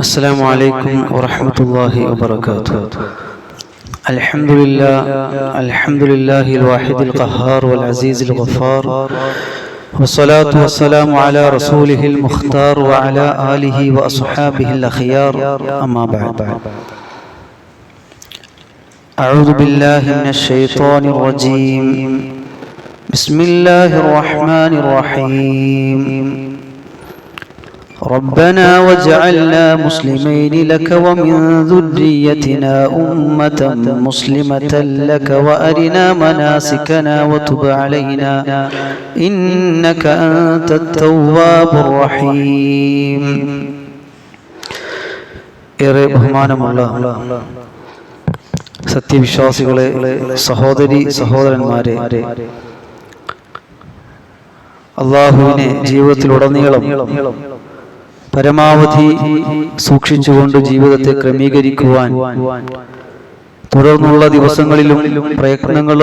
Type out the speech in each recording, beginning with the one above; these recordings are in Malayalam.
السلام عليكم ورحمة الله وبركاته. الحمد لله الواحد القهار والعزيز الغفار، والصلاة والسلام على رسوله المختار وعلى آله وأصحابه الأخيار، أما بعد. أعوذ بالله من الشيطان الرجيم. بسم الله الرحمن الرحيم. ربنا واجعلنا مسلمين لك ومن ذريتنا أمة مسلمة لك وأرنا مناسكنا وتب علينا إنك أنت التواب الرحيم. ഏറെ ബഹുമാനമുള്ള സത്യവിശ്വാസികളെ, സഹോദരി സഹോദരന്മാരെ, അല്ലാഹുവിനെ ജീവിതത്തിലുടനീളം പരമാവധി സൂക്ഷിച്ചുകൊണ്ട് ജീവിതത്തെ ക്രമീകരിക്കുവാൻ തുടർന്നുള്ള ദിവസങ്ങളിലും പ്രയത്നങ്ങൾ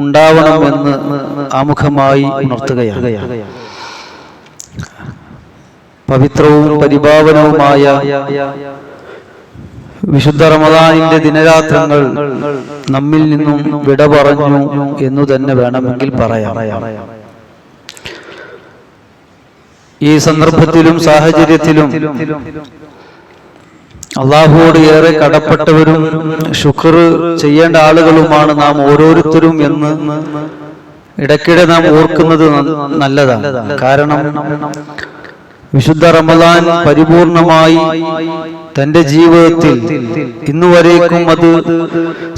ഉണ്ടാവണമെന്ന് ആമുഖമായി ഉണർത്തുകയാണ്. പവിത്രവും പരിപാവനവുമായ വിശുദ്ധ റമദാനിന്റെ ദിനരാത്രങ്ങൾ നമ്മിൽ നിന്നും വിട പറഞ്ഞു എന്നു തന്നെ വേണമെങ്കിൽ പറയാം. ഈ സന്ദർഭത്തിലും സാഹചര്യത്തിലും അള്ളാഹുവോട് ഏറെ കടപ്പെട്ടവരും ശുക്ർ ചെയ്യേണ്ട ആളുകളുമാണ് നാം ഓരോരുത്തരും എന്ന് ഇടയ്ക്കിടെ നാം ഓർക്കുന്നത് നല്ലതാണ്. കാരണം വിശുദ്ധ റമദാൻ പരിപൂർണമായി തന്റെ ജീവിതത്തിൽ ഇന്നുവരേക്കും അത്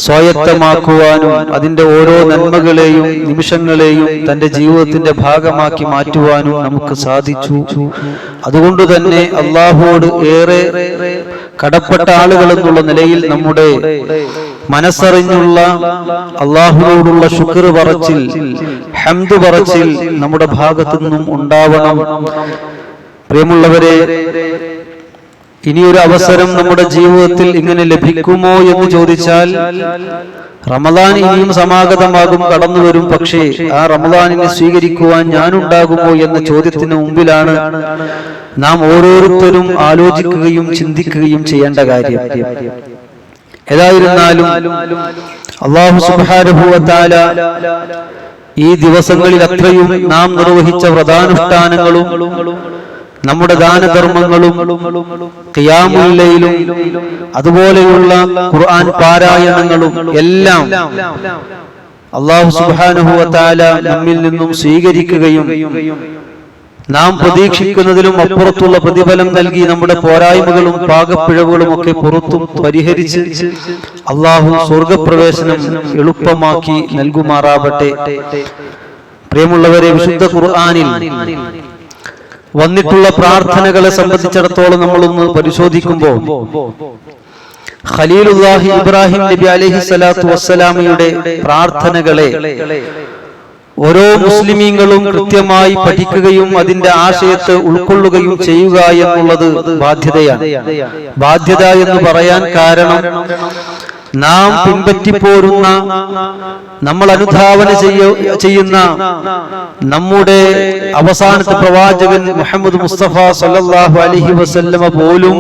സ്വായത്തമാക്കുവാനും അതിന്റെ ഓരോ നന്മകളെയും നിമിഷങ്ങളെയും തന്റെ ജീവിതത്തിന്റെ ഭാഗമാക്കി മാറ്റുവാനും നമുക്ക് സാധിച്ചു. അതുകൊണ്ട് തന്നെ അള്ളാഹുവോട് ഏറെ കടപ്പെട്ട ആളുകൾ എന്നുള്ള നിലയിൽ നമ്മുടെ മനസ്സറിഞ്ഞുള്ള അള്ളാഹുവോടുള്ള ശുക്ർ പറച്ചിൽ, ഹംദ് പറച്ചിൽ നമ്മുടെ ഭാഗത്തു നിന്നും ഉണ്ടാവണം. പ്രിയമുള്ളവരെ, ഇനിയൊരു അവസരം നമ്മുടെ ജീവിതത്തിൽ ഇങ്ങനെ ലഭിക്കുമോ എന്ന് ചോദിച്ചാൽ റമദാൻ ഇനിയും സമാഗതമാകും, കടന്നു വരും. പക്ഷേ ആ റമദാനിനെ സ്വീകരിക്കുവാൻ ഞാനുണ്ടാകുമോ എന്ന ചോദ്യത്തിന് മുമ്പിലാണ് നാം ഓരോരുത്തരും ആലോചിക്കുകയും ചിന്തിക്കുകയും ചെയ്യേണ്ട കാര്യം. ഏതായിരുന്നാലും അല്ലാഹു സുബ്ഹാനഹു വ തആല ഈ ദിവസങ്ങളിൽ അത്രയും നാം നിർവഹിച്ച വ്രതാനുഷ്ഠാനങ്ങളും നമ്മുടെ ദാനധർമ്മങ്ങളും ഖിയാമുൽ ലൈലും അതുപോലെയുള്ള ഖുർആൻ പാരായണങ്ങളും എല്ലാം അല്ലാഹു സുബ്ഹാനഹു വ തആല നമ്മിൽ നിന്നും സ്വീകരിക്കുകയും നാം പ്രതീക്ഷിക്കുന്നതിലും അപ്പുറത്തുള്ള പ്രതിഫലം നൽകി നമ്മുടെ പോരായ്മകളും പാകപ്പിഴവുകളും ഒക്കെ പുറത്തും പരിഹരിച്ച് അല്ലാഹു സ്വർഗപ്രവേശനം എളുപ്പമാക്കി നൽകുമാറാവട്ടെ. പ്രിയമുള്ളവരെ, വിശുദ്ധ ഖുർആനിൽ വന്നിട്ടുള്ള പ്രാർത്ഥനകളെ സംബന്ധിച്ചിടത്തോളം നമ്മളൊന്ന് പരിശോധിക്കുമ്പോൾ ഖലീലുല്ലാഹി ഇബ്രാഹിം നബി അലൈഹി സ്വലാത്തു വസ്സലാമയുടെ പ്രാർത്ഥനകളെ ഓരോ മുസ്ലിമീങ്ങളും കൃത്യമായി പഠിക്കുകയും അതിന്റെ ആശയത്തെ ഉൾക്കൊള്ളുകയും ചെയ്യുക എന്നുള്ളത് ബാധ്യതയാണ്. ബാധ്യത എന്ന് പറയാൻ കാരണം നാം പിൻപറ്റിപ്പോരുന്ന, നമ്മൾ അനുധാവന ചെയ്യുന്ന നമ്മുടെ അവസാനത്തെ പ്രവാചകൻ മുഹമ്മദ് മുസ്തഫ സല്ലല്ലാഹു അലൈഹി വസല്ലമ പോലും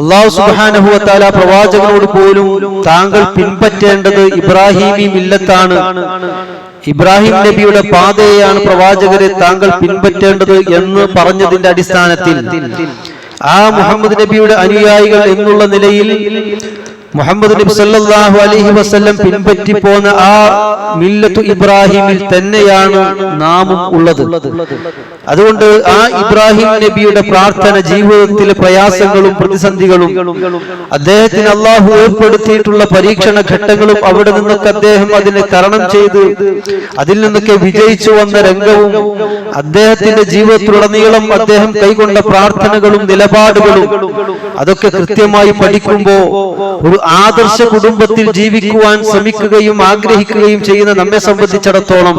അല്ലാഹു സുബ്ഹാനഹു വ തആല പ്രവാചകനോട് പോലും താങ്കൾ പിൻപറ്റേണ്ടത് ഇബ്രാഹിമി മില്ലത്താണ്, ഇബ്രാഹിം നബിയുടെ പാതയെയാണ് പ്രവാചകരെ താങ്കൾ പിൻപറ്റേണ്ടത് എന്ന് പറഞ്ഞതിന്റെ അടിസ്ഥാനത്തിൽ ആ മുഹമ്മദ് നബിയുടെ അനുയായികൾ എന്നുള്ള നിലയിൽ മുഹമ്മദ് നബി സല്ലല്ലാഹു അലൈഹി വസല്ലം പിൻപറ്റി പോന്ന ആ മില്ലത്തു ഇബ്രാഹിമിൽ തന്നെയാണ് നാമും ഉള്ളത്. അതുകൊണ്ട് ആ ഇബ്രാഹിം നബിയുടെ പ്രാർത്ഥന, ജീവിതത്തിലെ പ്രയാസങ്ങളും പ്രതിസന്ധികളും അദ്ദേഹത്തിന് അള്ളാഹു ഏർപ്പെടുത്തിയിട്ടുള്ള പരീക്ഷണ ഘട്ടങ്ങളും അവിടെ നിന്നൊക്കെ അദ്ദേഹം അതിനെ തരണം ചെയ്ത് അതിൽ നിന്നൊക്കെ വിജയിച്ചു വന്ന രംഗവും അദ്ദേഹത്തിന്റെ ജീവിതത്തിലുടനീളം അദ്ദേഹം കൈകൊണ്ട പ്രാർത്ഥനകളും നിലപാടുകളും അതൊക്കെ കൃത്യമായി പഠിക്കുമ്പോൾ ഒരു ആദർശ കുടുംബത്തിൽ ജീവിക്കുവാൻ ശ്രമിക്കുകയും ആഗ്രഹിക്കുകയും ചെയ്യുന്ന നമ്മെ സംബന്ധിച്ചിടത്തോളം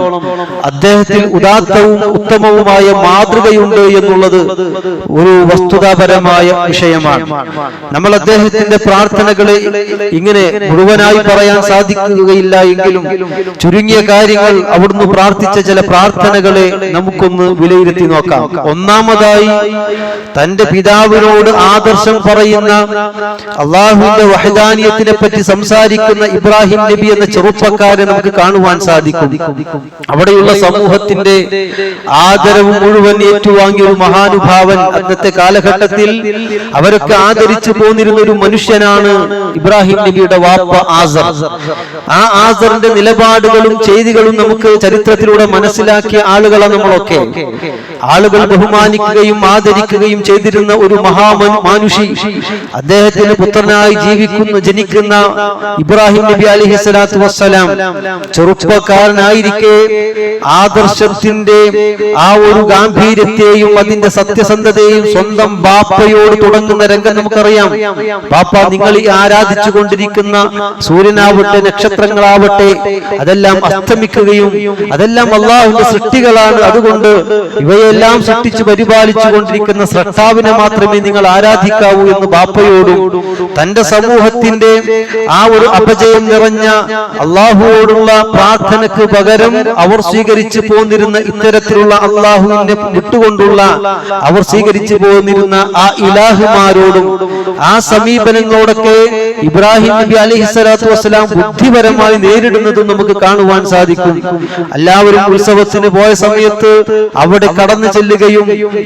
അദ്ദേഹത്തിൽ ഉദാത്തവും ഉത്തമവുമായ മാതൃകയുണ്ട് എന്നുള്ളത് ഒരു വസ്തുതാപരമായ വിഷയമാണ്. നമ്മൾ അദ്ദേഹത്തിന്റെ പ്രാർത്ഥനകളെ ഇങ്ങനെ മുഴുവനായി പറയാൻ സാധിക്കുകയില്ല എങ്കിലും ചുരുങ്ങിയ കാര്യങ്ങൾ അവിടുന്ന് പ്രാർത്ഥിച്ച ചില പ്രാർത്ഥനകളെ നമുക്കൊന്ന് വിലയിരുത്തി നോക്കാം. ഒന്നാമതായി തന്റെ പിതാവിനോട് ആദർശം പറയുന്ന, അള്ളാഹുവിന്റെ വഹദാനിയത്തിനെ പറ്റി സംസാരിക്കുന്ന ഇബ്രാഹിം നബി എന്ന ചെറുപ്പക്കാരെ നമുക്ക് കാണുവാൻ സാധിക്കും. അവിടെയുള്ള സമൂഹത്തിന്റെ ആദരവ് മുഴുവൻ ഏറ്റുവാങ്ങിയ ഒരു മഹാനുഭാവൻ അന്നത്തെ കാലഘട്ടത്തിൽ അവരൊക്കെ ആദരിച്ചു പോന്നിരുന്ന ഒരു മനുഷ്യനാണ് ഇബ്രാഹിം നബിയുടെ വാപ്പ ആസർ. ആ ആസറിന്റെ നിലപാടുകളും ചെയ്തികളും നമുക്ക് ചരിത്രത്തിലൂടെ മനസ്സിലാക്കിയ ആളുകളാണ് നമ്മളൊക്കെ. ആളുകൾ ബഹുമാനിക്കുകയും ആദരിക്കുകയും ചെയ്തിരുന്ന ഒരു മഹാമാനുഷി, അദ്ദേഹത്തിന് പുത്രനായി ജനിക്കുന്ന ഇബ്രാഹിം നബി അലൈഹി സ്വലാത്തു വസ്സലാം ചെറുപ്പക്കാരനായിരിക്കെ ആദർശത്തിന്റെ ആ ഒരു ഗാംഭീര്യത്തെയും അതിന്റെ സത്യസന്ധതയും സ്വന്തം ബാപ്പയോട് തുടങ്ങുന്ന രംഗം നമുക്കറിയാം. ബാപ്പ, നിങ്ങൾ ഈ ആരാധിച്ചു കൊണ്ടിരിക്കുന്ന സൂര്യനാവട്ടെ നക്ഷത്രങ്ങളാവട്ടെ അതെല്ലാം അസ്തമിക്കുകയും അതെല്ലാം അള്ളാഹുവിന്റെ സൃഷ്ടികളാണ്. അതുകൊണ്ട് ഇവയെല്ലാം സൃഷ്ടിച്ച് പരിപാലിച്ചു കൊണ്ടിരിക്കുന്ന സ്രഷ്ടാവിനെ മാത്രമേ നിങ്ങൾ ആരാധിക്കാവൂ എന്ന് ബാപ്പയോടും തന്റെ സമൂഹത്തിന്റെ ആ ഒരു അപജയം നിറഞ്ഞ അള്ളാഹുവോടുള്ള പ്രാർത്ഥനയ്ക്ക് പകരം അവർ സ്വീകരിച്ചു പോന്നിരുന്ന ഇത്തരത്തിലുള്ള അള്ളാഹുവിന്റെ വിട്ടുകൊണ്ടുള്ള അവർ സ്വീകരിച്ചു പോന്നിരുന്ന ആ ഇലാഹുമാരോടും ആ സമീപനങ്ങളോടൊക്കെ ഇബ്രാഹിം നബി അലൈഹി സ്വലാത്തു വസ്സലാം ബുദ്ധിപരമായി നേരിടുന്നതും നമുക്ക് കാണുവാൻ സാധിക്കും. എല്ലാവരും ഉത്സവത്തിന് പോയ സമയത്ത് അവിടെ കടന്നു ചെല്ലുകയും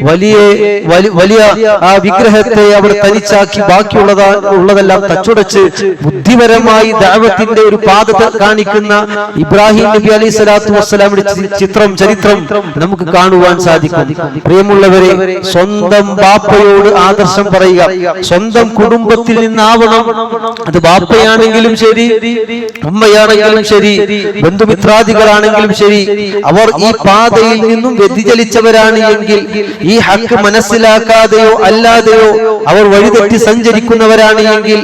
വലിയ ആ വിഗ്രഹത്തെ അവിടെ തനിച്ചാക്കി ബാക്കിയുള്ളതെല്ലാം തച്ചുടച്ച് ബുദ്ധിപരമായി ദഅവത്തിന്റെ ഒരു പാത കാണിക്കുന്ന ഇബ്രാഹിം നബി അലൈഹി സ്വലാത്തു വസ്സലാമിന്റെ ചരിത്രം നമുക്ക് കാണുവാൻ സാധിക്കും. പ്രിയമുള്ളവരെ, സ്വന്തം ബാപ്പയോട് ആദർശം പറയുക, സ്വന്തം കുടുംബത്തിൽ നിന്നാവണം. അത് ബാപ്പയാണെങ്കിലും ശരി, ഉമ്മയാണെങ്കിലും ശരി, ബന്ധുമിത്രാദികളാണെങ്കിലും ശരി, അവർ ഈ പാതയിൽ നിന്നും വ്യതിചലിച്ചവരാണ് എങ്കിൽ, ഈ ഹക്ക് മനസ്സിലാക്കാതെയോ അല്ലാതെയോ അവർ വഴിതെറ്റി സഞ്ചരിക്കുന്നവരാണ് എങ്കിൽ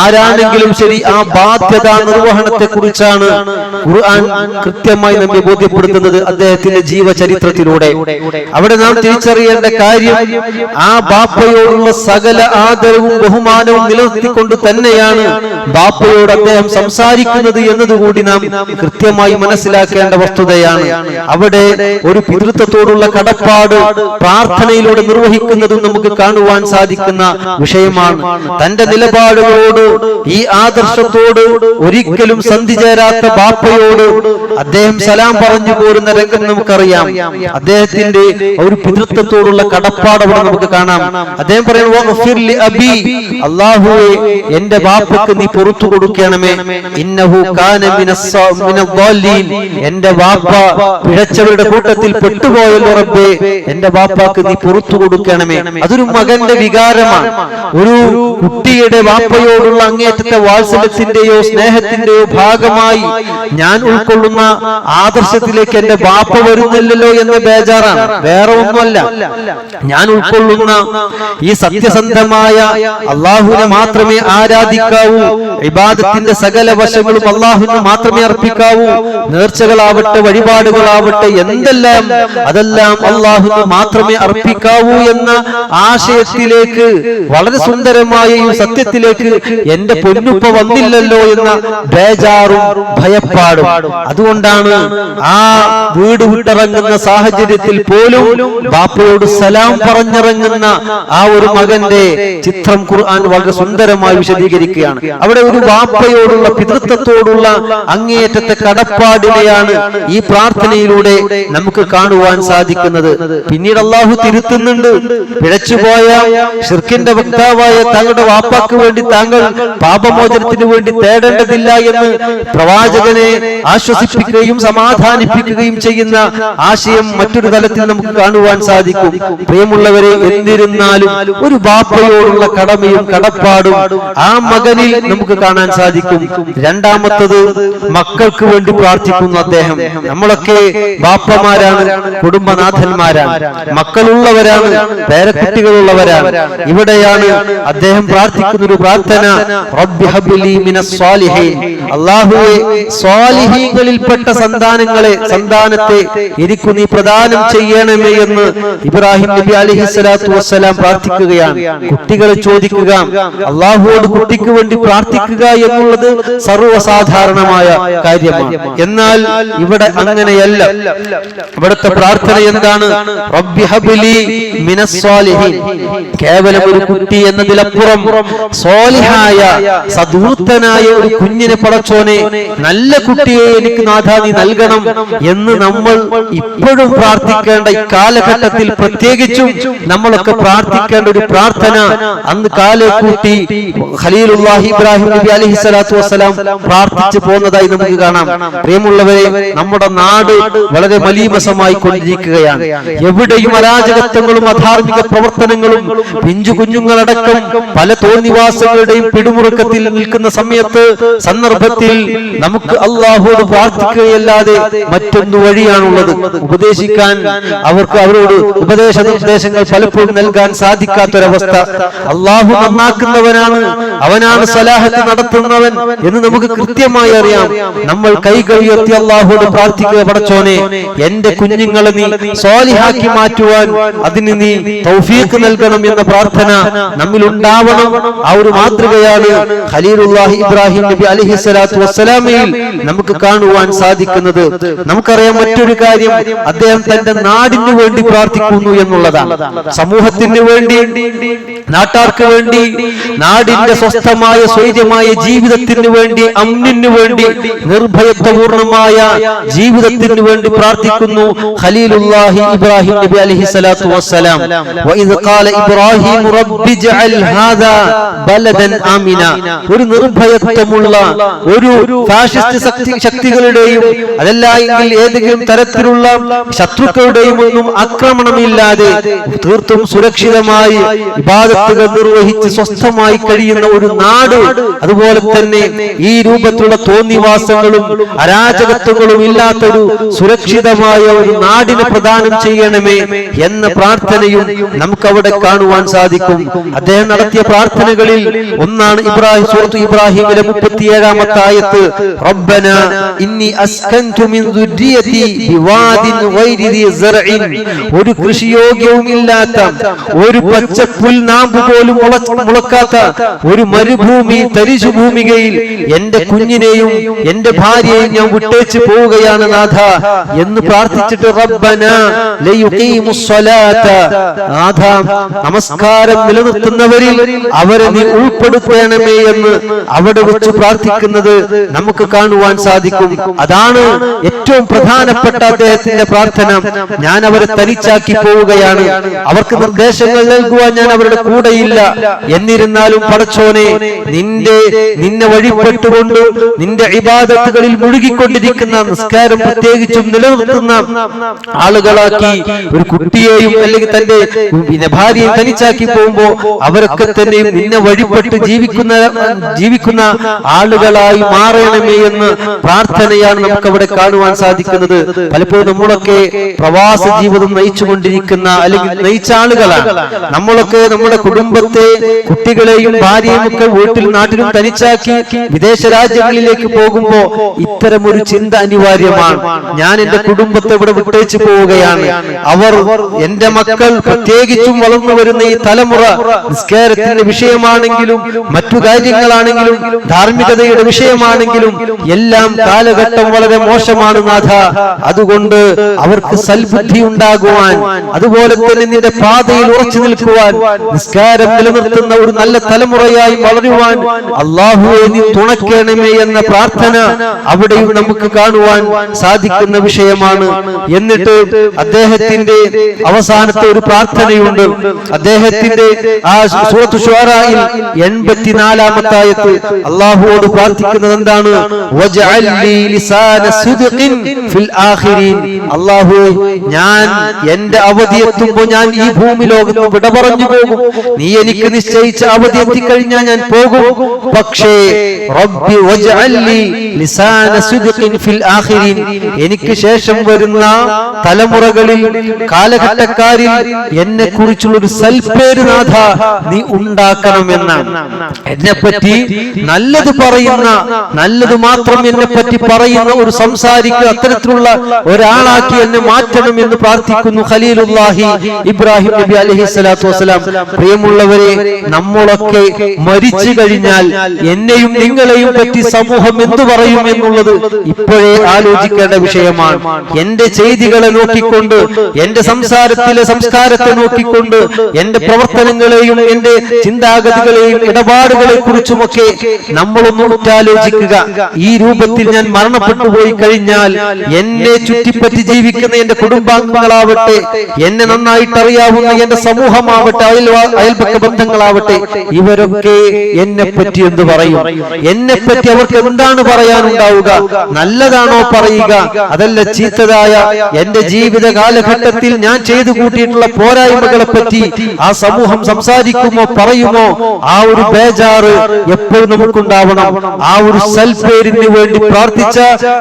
ആരാണെങ്കിലും ശരി, ആ ബാധ്യത നിർവഹണത്തെ കുറിച്ചാണ് ഖുർആൻ കൃത്യമായി നമ്മെ ബോധ്യപ്പെടുത്തുന്നത് അദ്ദേഹത്തിന്റെ ജീവചരിത്രത്തിലൂടെ. അവിടെ നാം തിരിച്ചറിയേണ്ട കാര്യം, ആ ബാപ്പയോടുള്ള സകല ആദരവും ബഹുമാനവും നിലനിർത്തിക്കൊണ്ട് തന്നെയാണ് ബാപ്പയോട് അദ്ദേഹം സംസാരിക്കുന്നത് എന്നതുകൂടി നാം കൃത്യമായി മനസ്സിലാക്കേണ്ട വസ്തുതയാണ്. അവിടെ ഒരു പിതൃത്വത്തോടുള്ള കടപ്പാട് പ്രാർത്ഥനയിലൂടെ നിർവഹിക്കുന്നതും നമുക്ക് കാണുവാൻ സാധിക്കുന്ന വിഷയമാണ്. തന്റെ നിലപാടുകളോട്, ഈ ആദർശത്തോട് ഒരിക്കലും സന്ധി ചേരാത്ത ബാപ്പയോട് അദ്ദേഹം സലാം പറഞ്ഞു പോരുന്ന രംഗം നമുക്കറിയാം. അദ്ദേഹത്തിന്റെ ഒരു പിതൃത്വത്തോടുള്ള കടപ്പാട് അവിടെ നമുക്ക് കാണാം. അദ്ദേഹം പറയുന്നു, അല്ലാഹുവേ, എന്റെ ബാപ്പക്ക് നീ പുറത്തു കൊടുക്കണമേ. ഇന്നഹു കാന മിനദ്ദാലീൻ, എന്റെ ബാപ്പ പിഴച്ചവരുടെ കൂട്ടത്തിൽ പെട്ടുപോയല്ലോ റബ്ബേ, എന്റെ ബാപ്പാക്ക് നീ പുറത്തു കൊടുക്കണമേ. അതൊരു മകന്റെ വികാരമാണ്. ഒരു കുട്ടിയുടെ ബാപ്പയോടുള്ള അങ്ങേറ്റത്തെ വാത്സല്യത്തിന്റെയോ സ്നേഹത്തിന്റെയോ ഭാഗമായി ഞാൻ ഉൾക്കൊള്ളുന്ന ആദർശത്തിലേക്ക് എന്റെ ബാപ്പ വരുന്നില്ലല്ലോ എന്ന ബേജാറാണ്, വേറെ ഒന്നുമല്ല. ഞാൻ ഉൾക്കൊള്ളുന്ന ഈ സത്യസന്ധമായ അള്ളാഹുവിനെ മാത്രമേ ആരാധിക്കാവൂ, ഇബാദത്തിന്റെ സകല വശങ്ങളും അള്ളാഹുവിന് മാത്രമേ അർപ്പിക്കാവൂ, നേർച്ചകളാവട്ടെ വഴിപാടുകളാവട്ടെ എന്തെല്ലാം അതെല്ലാം അള്ളാഹുവിന് മാത്രമേ അർപ്പിക്കാവൂ എന്ന ആശയത്തിലേക്ക്, വളരെ സുന്ദരമായ ഈ സത്യത്തിലേക്ക് എന്റെ പൊന്നുപ്പ വന്നില്ലല്ലോ എന്ന ബേജാറും ഭയപ്പാടും. അതുകൊണ്ടാണ് ആ വീട് വിട്ടിറങ്ങുന്ന സാഹചര്യത്തിൽ പോലും ബാപ്പയോട് സലാം പറഞ്ഞിറങ്ങുന്ന ആ ഒരു മകന്റെ ചിത്രം ഖുർആൻ വളരെ സുന്ദരമായി വിശദീകരിക്കുകയാണ്. അവിടെ ഒരു ബാപ്പയോടുള്ള പിതൃത്വത്തോടുള്ള അങ്ങേയറ്റത്തെ കടപ്പാടിനെയാണ് ഈ പ്രാർത്ഥനയിലൂടെ നമുക്ക് കാണുവാൻ സാധിക്കുന്നത്. പിന്നീട് അള്ളാഹു തിരുത്തുന്നുണ്ട്. പിഴച്ചുപോയ ശിർക്കിന്റെ വക്താവായ താങ്കളുടെ വാപ്പാക്ക് വേണ്ടി താങ്കൾ പാപമോചനത്തിന് വേണ്ടി തേടേണ്ടതില്ല എന്ന് പ്രവാചകനെ ആശ്വസിപ്പിക്കുകയും സമാധാനിപ്പിക്കുകയും ചെയ്യുന്ന ആശയം മറ്റൊരു തലത്തിൽ നമുക്ക് കാണുവാൻ സാധിക്കും. പ്രിയമുള്ളവരെ, എന്നിരുന്നാലും ഒരു ബാപ്പയോടുള്ള കടമയും കടപ്പാടും ആ മകനിൽ നമുക്ക് കാണാൻ സാധിക്കും. രണ്ടാമത്തത്, മക്കൾക്ക് വേണ്ടി പ്രാർത്ഥിക്കുന്നു അദ്ദേഹം. നമ്മളൊക്കെ ബാപ്പമാരാണ്, കുടുംബനാഥന്മാരാണ്, മക്കളുള്ളവരാണ്, പേരക്കുട്ടികളുള്ളവരാണ്. ഇവിടെയാണ് അദ്ദേഹം പ്രാർത്ഥിക്കുന്ന ഒരു പ്രാർത്ഥന, റബ്ബി ഹബ്ലി മിനസ് സ്വാലിഹീൻ, അല്ലാഹുവേ സ്വാലിഹീങ്ങളിൽപ്പെട്ട സന്താനത്തെ എനിക്ക് നീ പ്രദാനം ചെയ്യണമേ ചെയ്യണമേ എന്ന് ഇബ്രാഹിം നബി അലൈഹിസ്സലാത്തു വസ്സലാം പ്രാർത്ഥിക്കുകയാണ്. കുട്ടികൾ ചോദിക്കുക, അള്ളാഹുവോട് കുട്ടിക്ക് വേണ്ടി പ്രാർത്ഥിക്കുക എന്നുള്ളത് സർവ്വസാധാരണമായ കാര്യമാണ്. എന്നാൽ ഇവിടെ അങ്ങനെയല്ല. ഇവിടുത്തെ പ്രാർത്ഥന എന്താണ്? റബ്ബി ഹബ്ലി മിനസ് സ്വാലിഹീൻ. കേവലം ഒരു കുട്ടി എന്നതിലപ്പുറം സ്വാലിഹായ സദ്വൃത്തനായ ഒരു കുഞ്ഞിനെ പടച്ചോനെ, നല്ല കുട്ടിയെ എനിക്ക് നാഥാ നീ നൽകണം എന്ന് നമ്മൾ ഇപ്പോഴും പ്രാർത്ഥിക്കേണ്ട ഈ കാലഘട്ടത്തിൽ പ്രത്യേകിച്ചും നമ്മളൊക്കെ പ്രാർത്ഥിക്കേണ്ട ഒരു പ്രാർത്ഥന അന്ന് കാലെ കൂട്ടി ഖലീലുല്ലാഹി ഇബ്രാഹിം നബി അലൈഹിസ്സലാത്തു വസ്സലാം പ്രാർത്ഥിച്ചു പോകുന്നതായി നമുക്ക് കാണാം. പ്രിയമുള്ളവരെ, നമ്മുടെ നാട് വളരെ മലീമസമായി കൊണ്ടിരിക്കുകയാണ്. എവിടെയും അരാജകത്വങ്ങളും അധാർമിക പ്രവർത്തനങ്ങളും പിഞ്ചു കുഞ്ഞുങ്ങളടക്കം പല തോന്നിവാസങ്ങളുടെയും പിടിമുറുക്കത്തിൽ നിൽക്കുന്ന സന്ദർഭത്തിൽ നമുക്ക് അള്ളാഹുവോട് പ്രാർത്ഥിക്കുകയല്ലാതെ മറ്റൊന്നു വഴിയാണുള്ളത്. ഉപദേശിക്കാൻ അവരോട് നിർദ്ദേശങ്ങൾ പലപ്പോഴും നൽകാൻ സാധിക്കാത്തൊരവസ്ഥ. അള്ളാഹു നന്നാക്കുന്നവനാണ്, അവനാണ് സലാഹത്ത് നടത്തുന്നവൻ എന്ന് നമുക്ക് കൃത്യമായി അറിയാം. നമ്മൾ കൈകൾ ഉയർത്തി അള്ളാഹുവോട് പ്രാർത്ഥിക്കുക, പടച്ചോനെ എന്റെ കുഞ്ഞുങ്ങളെ നീ സ്വാലിഹാക്കി മാറ്റുവാൻ അതിന് നീ തൗഫീഖ് നൽകണം എന്ന പ്രാർത്ഥന നമ്മിൽ ഉണ്ടാവണം. ആ ഒരു മാതൃകയാണ് ഖലീലുല്ലാഹി ഇബ്രാഹിം നബി അലൈഹിസ്സലാത്തു വസ്സലാമയിൽ നമുക്ക് കാണുവാൻ സാധിക്കുന്നത്. നമുക്കറിയാം മറ്റൊരു കാര്യം, അദ്ദേഹം തന്റെ നാടിനു വേണ്ടി പ്രാർത്ഥിക്കുന്നു എന്നുള്ളതാണ്. സമൂഹത്തിന് വേണ്ടി, നാട്ടാർക്ക് വേണ്ടി, നാടിന്റെ സ്വസ്ഥമായ സ്വൈര്യമായ ജീവിതത്തിന് വേണ്ടി, അമ്നിനു വേണ്ടി, നിർഭയത്വപൂർണമായ ജീവിതത്തിന് വേണ്ടി പ്രാർത്ഥിക്കുന്നു ഖലീലുല്ലാഹി ഇബ്രാഹിം നബി അലൈഹിസ്സലാത്തു വസ്സലാം. വഇദ് ഖാല ഇബ്രാഹിം റബ്ബി ജഅൽ ഹാദാ ബലദൻ ആമിന. ഒരു നിർഭയത്വമുള്ള, ഒരു ഫാഷിസ്റ്റ് ശക്തികളുടെയും അതല്ലെങ്കിൽ ഏതെങ്കിലും തരത്തിലുള്ള ശത്രുക്കളുടെയും ഒന്നും ആക്രമണമില്ലാതെ തീർത്തും സുരക്ഷിതമായി ഇബാദത്തുകൾ നിർവഹിച്ച് സ്വസ്ഥമായി കഴിയുന്ന ഒരു നാട്, അതുപോലെ തന്നെ ഈ രൂപത്തിലുള്ള തോന്നിവാസങ്ങളും അരാജകത്വങ്ങളും ഇല്ലാത്തൊരു സുരക്ഷിതമായ ഒരു നാടിനെ പ്രദാനം ചെയ്യണമേ എന്ന പ്രാർത്ഥനയും നമുക്ക് അവിടെ കാണുവാൻ സാധിക്കും. അദ്ദേഹം നടത്തിയ പ്രാർത്ഥനകളിൽ ഒന്നാണ് സൂറത്ത് ഇബ്രാഹിമിലെ 37-ാമത്തെ ആയത്ത്, റബ്ബനാ ഇന്നി അസ്കൻതു മിൻ ദുർരിയതി ബിവാദിൻ ഗൈരി ദി സർഇൻ. ഒരു കൃഷിയോഗ്യവും ഇല്ലാത്ത, ഒരു പച്ചപ്പുൽ നാമ്പ് പോലും മുളക്കാത്ത ഒരു മരുഭൂമി, തരിശുഭൂമികയിൽ എന്റെ കുഞ്ഞിനെയും എന്റെ ഭാര്യയെയും ഞാൻ വിട്ടേച്ച് പോവുകയാണ് നാഥ എന്ന് പ്രാർത്ഥിച്ചിട്ട് റബ്ബനാ ലയുഖീമുസ് സ്വലാത്ത, നാഥ നമസ്കാരം നിലനിർത്തുന്നവരിൽ അവരെ നീ ഉൾപ്പെടുത്തണമേ എന്ന് അവിടെ വെച്ച് പ്രാർത്ഥിക്കുന്നത് നമുക്ക് കാണുവാൻ സാധിക്കും. അതാണ് ഏറ്റവും പ്രധാനപ്പെട്ട അദ്ദേഹത്തിന്റെ പ്രാർത്ഥന. ഞാൻ അവരെ തനിച്ചാക്കി പോവുകയാണ്, അവർക്ക് നിർദ്ദേശങ്ങൾ നൽകുവാൻ ഞാൻ അവരുടെ കൂടെയില്ല. എന്നിരുന്നാലും പടച്ചോനെ, നിന്നെ വഴിപ്പെട്ടുകൊണ്ട് നിന്റെ ഇബാദത്തുകളിൽ മുഴുകിക്കൊണ്ടിരിക്കുന്ന, നിസ്കാരം പ്രത്യേകിച്ചും നിലനിർത്തുന്ന ആളുകളാക്കി ഒരു കുട്ടിയെയും അല്ലെങ്കിൽ തന്റെ ഭാര്യയും തനിച്ചാക്കി പോകുമ്പോ അവരൊക്കെ തന്നെയും നിന്നെ വഴിപ്പെട്ട് ജീവിക്കുന്ന ആളുകളായി മാറണമേ എന്ന് പ്രാർത്ഥനയാണ് നമുക്ക് അവിടെ കാണുവാൻ സാധിക്കുന്നത്. പലപ്പോഴും നമ്മളൊക്കെ പ്രവാസ ജീവിതം നയിച്ചുകൊണ്ടിരിക്കുന്ന അല്ലെങ്കിൽ നയിച്ച ആളുകളാണ്. നമ്മളൊക്കെ നമ്മുടെ കുടുംബത്തെ, കുട്ടികളെയും ഭാര്യയും ഒക്കെ വീട്ടിൽ നാട്ടിലും തനിച്ചാക്കി വിദേശ രാജ്യങ്ങളിലേക്ക് പോകുമ്പോ ഇത്തരം ഒരു ചിന്ത അനിവാര്യമാണ്. ഞാൻ എന്റെ കുടുംബത്തെ ഇവിടെ വിട്ടേച്ചു പോവുകയാണ്. എന്റെ മക്കൾ, പ്രത്യേകിച്ചും വളർന്നു വരുന്ന ഈ തലമുറ, നിസ്കാരത്തിന്റെ വിഷയമാണെങ്കിലും മറ്റു കാര്യങ്ങളാണെങ്കിലും ധാർമ്മികതയുടെ വിഷയമാണെങ്കിലും എല്ലാം കാലഘട്ടം വളരെ മോശമാണ് നാഥ. അതുകൊണ്ട് അവർക്ക് സൽബുദ്ധി ഉണ്ടാകുവാൻ, അതുപോലെ തന്നെ നിന്റെ പാതയിൽ ഉറച്ചു നിൽക്കുവാൻ, നിസ്കാരം നിലനിർത്തുന്ന ഒരു നല്ല തലമുറയായി വളരുവാൻ അല്ലാഹുവേ നീ തുണയ്ക്കണമേ എന്ന പ്രാർത്ഥന അവിടെയും നമുക്ക് കാണുവാൻ സാധിക്കുന്ന വിഷയമാണ്. എന്നിട്ട് അദ്ദേഹത്തിന്റെ അവസാനത്തെ ഒരു പ്രാർത്ഥനയുണ്ട്. അദ്ദേഹത്തിന്റെ ആ സൂറത്ത് ശുഅറായിൽ 84-ാമത്തെ ആയത്ത് അല്ലാഹുവോട് പ്രാർത്ഥിക്കുന്നത് എന്താണ്? വജഅൽ ലീ ലിസാന സിദ്ഖിൻ ഫിൽ ആഖിരീൻ. അല്ലാഹുവേ, ഞാൻ എന്റെ അവധി എത്തുമ്പോൾ ഞാൻ ഈ ഭൂമി ലോകത്ത് വിട പറഞ്ഞു പോകും. നീ എനിക്ക് നിശ്ചയിച്ച അവധി എത്തിക്കഴിഞ്ഞാൽ കഴിഞ്ഞാൽ ഞാൻ പോകും. പക്ഷേ റബ്ബി വജ്അൽനി ലിസാന സിദ്ഖിൻ ഫിൽ ആഖിരീൻ, എനിക്ക് ശേഷം വരുന്ന തലമുറകളിൽ കാലഘട്ടക്കാരിൽ എന്നെ കുറിച്ചുള്ള ഒരു സൽപ്പേര് നാഥ നീ ഉണ്ടാക്കണമെന്നാണ്. എന്നെ പറ്റി നല്ലത് പറയുന്ന, നല്ലത് മാത്രം എന്നെ പറ്റി പറയുന്ന ഒരു സംസാരിക്കുക, അത്തരത്തിലുള്ള ഒരാളാക്കി എന്നെ മാറ്റണം എന്ന് പ്രാർത്ഥിക്കുന്നു ഖലീലുല്ലാഹി ഇബ്രാഹിം നബി അലൈഹിസ്സലാത്തു വസ്സലാം. പ്രിയമുള്ളവരെ, നമ്മളൊക്കെ മരിച്ചു കഴിഞ്ഞാൽ എന്നെയും നിങ്ങളെയും പറ്റി സമൂഹം എന്തു പറയും എന്നുള്ളത് ഇപ്പോഴേ ആലോചിക്കേണ്ട വിഷയമാണ്. എന്റെ ചെയ്തികളെ നോക്കിക്കൊണ്ട്, എന്റെ സംസ്കാരത്തെ നോക്കിക്കൊണ്ട്, എന്റെ പ്രവർത്തനങ്ങളെയും എന്റെ ചിന്താഗതികളെയും ഇടപാടുകളെ കുറിച്ചുമൊക്കെ നമ്മളൊന്ന് ഉറ്റാലോചിക്കുക. ഈ രൂപത്തിൽ ഞാൻ മരണപ്പെട്ടു പോയി കഴിഞ്ഞാൽ എന്നെ ചുറ്റിപ്പറ്റി ജീവിക്കുന്ന എന്റെ കുടുംബാംഗങ്ങളാവട്ടെ, എന്നെ നന്നായിട്ട് അറിയാവുന്ന എന്റെ സമൂഹമാവട്ടെ, അയൽപക്ക ബന്ധങ്ങളാവട്ടെ, ഇവരൊക്കെ എന്നെ പറ്റി എന്ത് പറയും? എന്നെ പറ്റി അവർക്ക് എന്താണ് പറയാനുണ്ടാവുക? നല്ലതാണോ പറയുക, അതല്ല ചീത്തതായ എന്റെ ജീവിത കാലഘട്ടത്തിൽ ഞാൻ ചെയ്തു കൂട്ടിയിട്ടുള്ള പോരായ്മകളെ പറ്റി ആ സമൂഹം സംസാരിക്കുമോ, പറയുമോ? ആ ഒരു ബേജാറ് എപ്പോഴും നമുക്കുണ്ടാവണം. ആ ഒരു സൽപേരിന് വേണ്ടി പ്രാർത്ഥിച്ച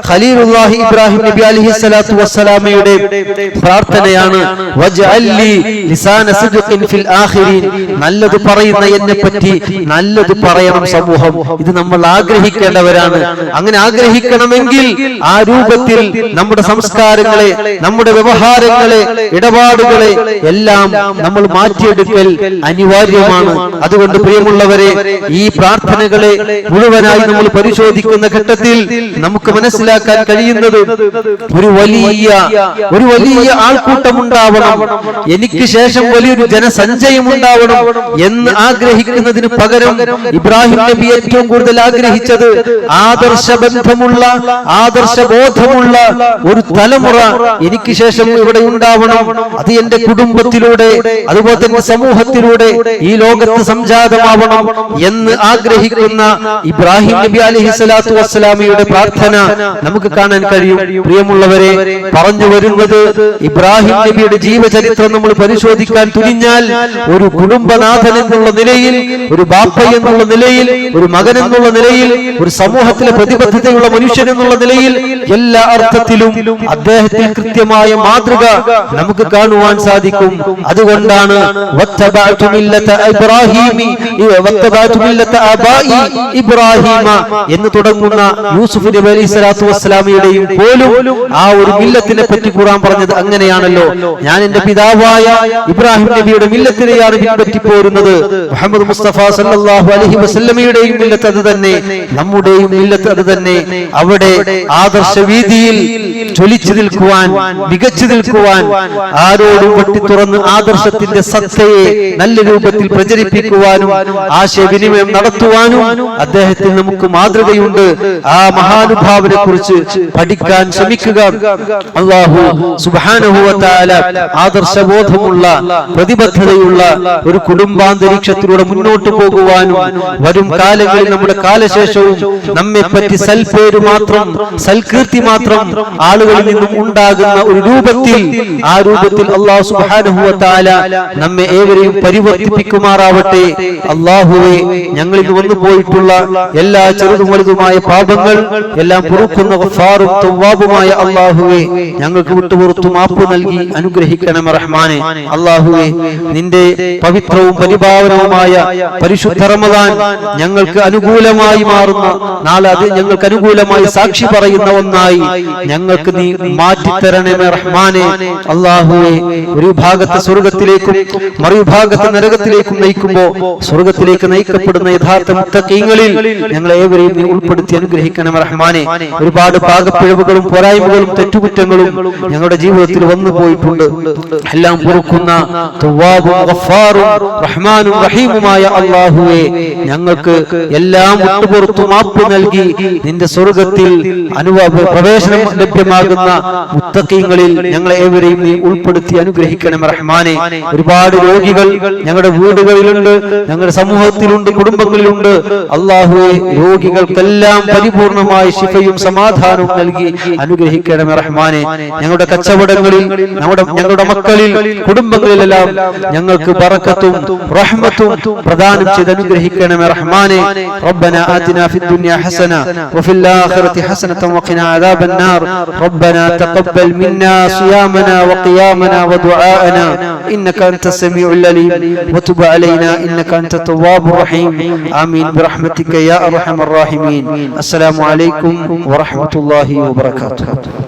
ഖലീലുല്ലാഹി ഇബ്രാഹിം നബി അലൈഹിസ്സലാത്തു വസ്സലാമയുടെ പ്രാർത്ഥനയാണ് വജ്അൽനി ലിസാന സിദ്ഖിൻ ഫിൽ ആഖിരീൻ. നല്ലത് പറയുന്ന എന്നെ പറ്റി നല്ലത് പറയണം സമൂഹം. ഇത് നമ്മൾ ആഗ്രഹിക്കേണ്ടവരാണ്. അങ്ങനെ ആഗ്രഹിക്കണമെങ്കിൽ ആ രൂപത്തിൽ നമ്മുടെ സംസ്കാരങ്ങളെ, നമ്മുടെ വ്യവഹാരങ്ങളെ, ഇടപാടുകളെ എല്ലാം നമ്മൾ മാറ്റിയെടുക്കൽ അനിവാര്യമാണ്. അതുകൊണ്ട് പ്രിയമുള്ളവരെ, ഈ പ്രാർത്ഥനകളെ മുഴുവനായി നമ്മൾ പരിശോധിക്കുന്ന ഘട്ടത്തിൽ നമുക്ക് മനസ്സിലാക്കാൻ കഴിയുന്നത് ഒരു വലിയ ആൾക്കൂട്ടം ഉണ്ടാവണം, എനിക്ക് ശേഷം വലിയൊരു ജനസഞ്ചയം ഉണ്ടാവണം എന്ന് ആഗ്രഹിക്കുന്നതിന് പകരം ഇബ്രാഹിം നബി ഏറ്റവും കൂടുതൽ ആഗ്രഹിച്ചത് ആദർശബന്ധമുള്ള, ആദർശബോധമുള്ള ഒരു തലമുറ എനിക്ക് ശേഷം ഇവിടെ ഉണ്ടാവണം. അത് എന്റെ കുടുംബത്തിലൂടെ, അതുപോലെ തന്നെ സമൂഹത്തിലൂടെ ഈ ലോകത്ത് സംജാതമാവണം എന്ന് ആഗ്രഹിക്കുന്ന ഇബ്രാഹിം നബി അലൈഹിസ്സലാത്തു വസ്സലാമയുടെ പ്രാർത്ഥന നമുക്ക് കാണാൻ കഴിയും. പ്രിയമുള്ളവരെ, പറഞ്ഞു വരുന്നത് ഇബ്രാഹിം നബിയുടെ ജീവചരിത്രം നമ്മൾ പരിശോധിക്കാൻ തുനിഞ്ഞാൽ ഒരു കുടുംബനാഥൻ എന്നുള്ള നിലയിൽ, ഒരു ബാപ്പ എന്നുള്ള നിലയിൽ, ഒരു മകൻ എന്നുള്ള നിലയിൽ, ഒരു സമൂഹത്തിലെ പ്രതിബദ്ധതയുള്ള മനുഷ്യൻ എന്നുള്ള നിലയിൽ എല്ലാ അർത്ഥത്തിലും അദ്ദേഹത്തിൽ കൃത്യമായ മാതൃക നമുക്ക് കാണുവാൻ സാധിക്കും. അതുകൊണ്ടാണ് എന്ന് തുടങ്ങുന്ന യൂസുഫ് നബി അലൈഹിസ്സലാത്തു വസ്സലാമയുടെയും പോലും ആ ഒരു മില്ലത്തിനെ പറ്റി ഖുർആൻ പറഞ്ഞത് അങ്ങനെയാണല്ലോ. ഞാൻ എന്റെ പിതാവായ ഇബ്രാഹിം നബിയുടെ മില്ലത്തിനെയാണ് പിൻപറ്റി പോരുന്നത്. മുഹമ്മദ് മുസ്തഫ സല്ലല്ലാഹു അലൈഹി വസല്ലമയുടെയും മില്ലത്ത് അത് തന്നെ, നമ്മുടെയും മില്ലത്ത് അത് തന്നെ. അവിടെ ആദർശ വീതിയിൽ ജ്വലിച്ചു നിൽക്കുവാൻ, മികച്ചു നിൽക്കുവാൻ, ആരോടും വെട്ടി തുറന്ന് ആദർശത്തിന്റെ സത്തയെ നല്ല രൂപത്തിൽ പ്രചരിപ്പിക്കുവാനും ആശയവിനിമയം നടത്തുവാനും അദ്ദേഹത്തിന് നമുക്ക് മാതൃകയുണ്ട്. ആ മഹാനുഭാവനെ കുറിച്ച് പഠിക്കാൻ ശ്രമിക്കുക. അല്ലാഹു സുബ്ഹാനഹു വ തആല ആദർശബോധമുള്ള, പ്രതിബദ്ധതയുള്ള ഒരു കുടുംബാന്തരീക്ഷത്തിലൂടെ മുന്നോട്ട് പോകുവാനും വരും കാലങ്ങളിൽ നമ്മുടെ കാലശേഷവും നമ്മെ പറ്റി സൽപേര് മാത്രം, സൽകീർത്തി മാത്രം ആളുകളിൽ നിന്നും ഉണ്ടാകുന്ന ഒരു രൂപത്തിൽ, ആ രൂപത്തിൽ അല്ലാഹു സുബ്ഹാനഹു വ തആല നമ്മെ ഏവരെയും പരിവർത്തിപ്പിക്കുമാറാവട്ടെ. അല്ലാഹുവേ, ഞങ്ങളിൽ വന്നു പോയിട്ടുള്ള എല്ലാ ചെറുതും വലുതുമായ പാപങ്ങൾ എല്ലാം പൊറുക്കുന്ന ഗഫാറും തവ്വാബുമായ അല്ലാഹുവേ, ഞങ്ങൾക്ക് വിട്ടുപുറത്തു മാപ്പ് നൽകി അനുഗ്രഹിക്കണം റഹ്മാനെ. അല്ലാഹുവേ, നിന്റെ പവിത്രവും പരിപാവനവുമായ പരിശുദ്ധ റമദാൻ ഞങ്ങൾക്ക് അനുകൂലമായി മാറുന്ന നാളെ, അത് ഞങ്ങൾക്ക് അനുകൂലമായി സാക്ഷി പറയുന്ന ഒന്നായി ഞങ്ങൾക്ക് നീ മാറ്റിത്തരണമേ റഹ്മാനെ. അല്ലാഹുവേ, ഒരു ഭാഗത്ത് സ്വർഗത്തിലേക്കും മറുഭാഗത്ത് നരകത്തിലേക്കും നയിക്കുമ്പോ സ്വർഗത്തിലേക്ക് നയിക്കപ്പെടുന്ന യഥാർത്ഥ മുത്തഖീങ്ങളിൽ ഞങ്ങളെ ഏവരെയും നീ ഉൾപ്പെടുത്തി അനുഗ്രഹിക്കണം റഹ്മാനെ. ഒരുപാട് പാകപ്പിഴവുകളും പോരായ്മകളും തെറ്റുകുറ്റങ്ങളും ഞങ്ങളുടെ ജീവിതത്തിൽ വന്നു പോയിട്ടുണ്ട്. എല്ലാം പൊറുക്കുന്ന തവ്വാബും ഗഫാറും റഹ്മാനും റഹീമുമായ അല്ലാഹുവേ, ഞങ്ങൾക്ക് എല്ലാം വിട്ടുപുറത്തു മാപ്പ് നൽകി നിന്റെ സ്വർഗത്തിൽ പ്രവേശനം ലഭ്യമാകുന്ന മുത്തഖീങ്ങളിൽ ഞങ്ങളെ ഏവരെയും നീ ഉൾപ്പെടുത്തി അനുഗ്രഹിക്കണം റഹ്മാനെ. ഒരുപാട് രോഗികൾ ഞങ്ങളുടെ വീടുകളിലുണ്ട്, ഞങ്ങളുടെ സമൂഹത്തിലുണ്ട്, കുടുംബങ്ങളിലുണ്ട്. അല്ലാഹുവേ, രോഗികൾക്കെല്ലാം പരിപൂർണമായ ശിഫയും സമാധാനവും നൽകി അനുഗ്രഹിക്കണം റഹ്മാനെ. ഞങ്ങളുടെ കച്ചവടങ്ങളിൽ, ഞങ്ങളുടെ മക്കളിൽ, കുടുംബങ്ങളിലെല്ലാം ഞങ്ങൾക്ക് ബറക്കത്തും റഹ്മത്തും പ്രദാനം ചെയ്ത അനുഗ്രഹിക്കണമേ റഹ്മാനെ. റബ്ബന ആതിനാ ഫിദ് ദുനിയ ഹസന വഫിൽ ആഖിറതി ഹസനതൻ വഖിനാ അദാബൻ നാർ. റബ്ബന തഖബ്ബൽ മിന്നാ സിയാമനാ വഖിയാമനാ വദുആഅനാ ഇന്നക അൻതസ് സമീഉൽ അലീം വതുബ് അലൈനാ ഇന്നക അൻതത് തവ്വാബുർ റഹീം. ആമീൻ ബിറഹ്മതിക യാ അർഹമർ റഹീമീൻ. അസ്സലാമു അലൈക്കും വറഹ്മത്തുള്ളാഹി വബറകാതുഹു.